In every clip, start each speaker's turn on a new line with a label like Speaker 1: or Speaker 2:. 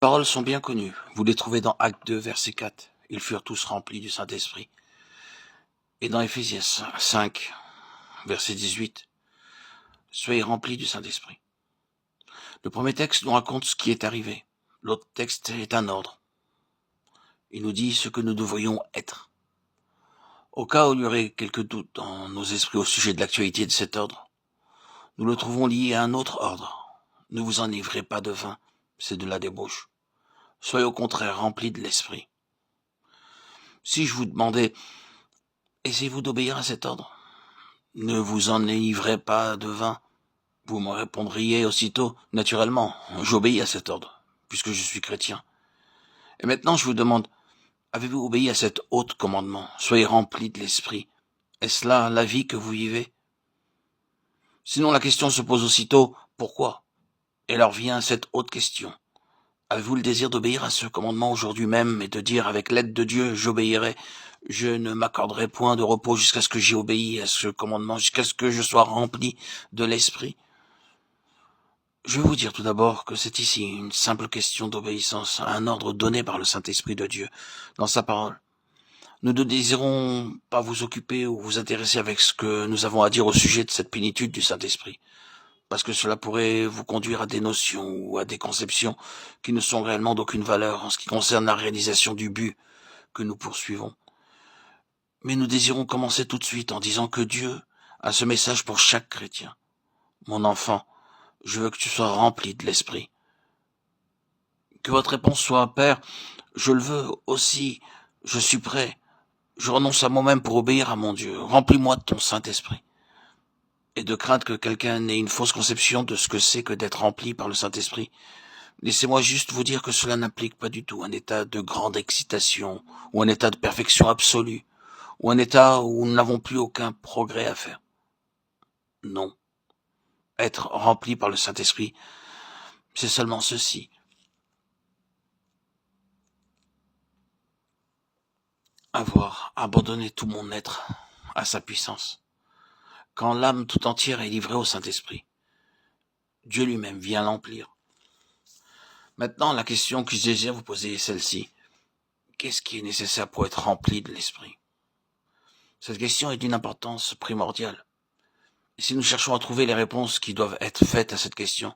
Speaker 1: Paroles sont bien connues. Vous les trouvez dans Actes 2, verset 4. Ils furent tous remplis du Saint-Esprit. Et dans Éphésiens 5, verset 18. Soyez remplis du Saint-Esprit. Le premier texte nous raconte ce qui est arrivé. L'autre texte est un ordre. Il nous dit ce que nous devrions être. Au cas où il y aurait quelques doutes dans nos esprits au sujet de l'actualité de cet ordre, nous le trouvons lié à un autre ordre. Ne vous enivrez pas de vin, c'est de la débauche. Soyez au contraire remplis de l'Esprit. Si je vous demandais, essayez-vous d'obéir à cet ordre? Ne vous enivrez pas de vin. Vous me répondriez aussitôt, naturellement, j'obéis à cet ordre, puisque je suis chrétien. Et maintenant je vous demande, avez-vous obéi à cet haut commandement? Soyez remplis de l'Esprit. Est-ce là la vie que vous vivez? Sinon la question se pose aussitôt, pourquoi? Et alors vient cette haute question. Avez-vous le désir d'obéir à ce commandement aujourd'hui même et de dire avec l'aide de Dieu, j'obéirai, je ne m'accorderai point de repos jusqu'à ce que j'y obéis à ce commandement, jusqu'à ce que je sois rempli de l'Esprit? Je vais vous dire tout d'abord que c'est ici une simple question d'obéissance à un ordre donné par le Saint-Esprit de Dieu dans sa parole. Nous ne désirons pas vous occuper ou vous intéresser avec ce que nous avons à dire au sujet de cette plénitude du Saint-Esprit, parce que cela pourrait vous conduire à des notions ou à des conceptions qui ne sont réellement d'aucune valeur en ce qui concerne la réalisation du but que nous poursuivons. Mais nous désirons commencer tout de suite en disant que Dieu a ce message pour chaque chrétien. Mon enfant, je veux que tu sois rempli de l'Esprit. Que votre réponse soit, Père, je le veux aussi, je suis prêt, je renonce à moi-même pour obéir à mon Dieu, remplis-moi de ton Saint-Esprit. Et de crainte que quelqu'un n'ait une fausse conception de ce que c'est que d'être rempli par le Saint-Esprit, laissez-moi juste vous dire que cela n'implique pas du tout un état de grande excitation, ou un état de perfection absolue, ou un état où nous n'avons plus aucun progrès à faire. Non. Être rempli par le Saint-Esprit, c'est seulement ceci. Avoir abandonné tout mon être à sa puissance. Quand l'âme tout entière est livrée au Saint-Esprit, Dieu lui-même vient l'emplir. Maintenant, la question que je désire vous poser est celle-ci. Qu'est-ce qui est nécessaire pour être rempli de l'Esprit? Cette question est d'une importance primordiale. Et si nous cherchons à trouver les réponses qui doivent être faites à cette question,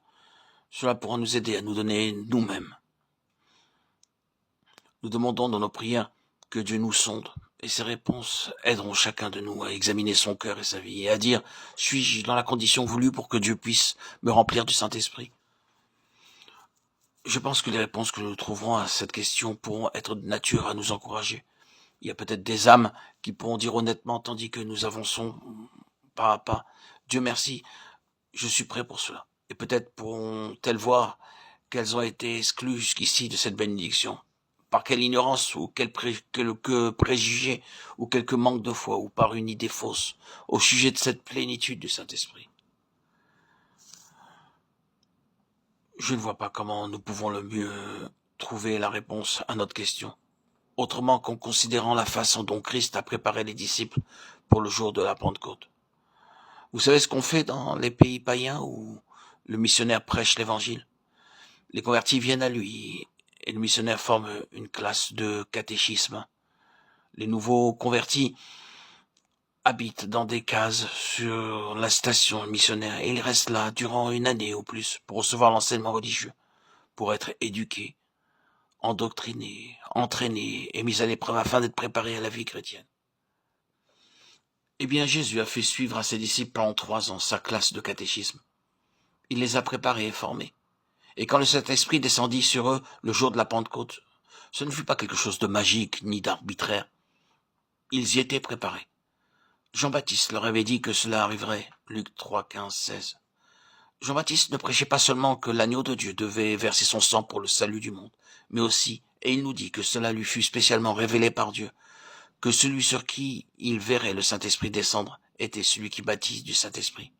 Speaker 1: cela pourra nous aider à nous donner nous-mêmes. Nous demandons dans nos prières que Dieu nous sonde, et ces réponses aideront chacun de nous à examiner son cœur et sa vie, et à dire, suis-je dans la condition voulue pour que Dieu puisse me remplir du Saint-Esprit? Je pense que les réponses que nous trouverons à cette question pourront être de nature à nous encourager. Il y a peut-être des âmes qui pourront dire honnêtement, tandis que nous avançons pas à pas, Dieu merci, je suis prêt pour cela. Et peut-être pourront-elles voir qu'elles ont été exclues jusqu'ici de cette bénédiction. Par quelle ignorance ou quelque préjugé ou quelque manque de foi ou par une idée fausse au sujet de cette plénitude du Saint-Esprit. Je ne vois pas comment nous pouvons le mieux trouver la réponse à notre question, autrement qu'en considérant la façon dont Christ a préparé les disciples pour le jour de la Pentecôte. Vous savez ce qu'on fait dans les pays païens où le missionnaire prêche l'évangile? Les convertis viennent à lui et le missionnaire forme une classe de catéchisme. Les nouveaux convertis habitent dans des cases sur la station missionnaire et ils restent là durant une année ou plus pour recevoir l'enseignement religieux, pour être éduqués, endoctrinés, entraînés et mis à l'épreuve afin d'être préparés à la vie chrétienne. Eh bien, Jésus a fait suivre à ses disciples pendant 3 ans sa classe de catéchisme. Il les a préparés et formés. Et quand le Saint-Esprit descendit sur eux le jour de la Pentecôte, ce ne fut pas quelque chose de magique ni d'arbitraire. Ils y étaient préparés. Jean-Baptiste leur avait dit que cela arriverait. Luc 3, 15, 16. Jean-Baptiste ne prêchait pas seulement que l'agneau de Dieu devait verser son sang pour le salut du monde, mais aussi, et il nous dit que cela lui fut spécialement révélé par Dieu, que celui sur qui il verrait le Saint-Esprit descendre était celui qui baptise du Saint-Esprit.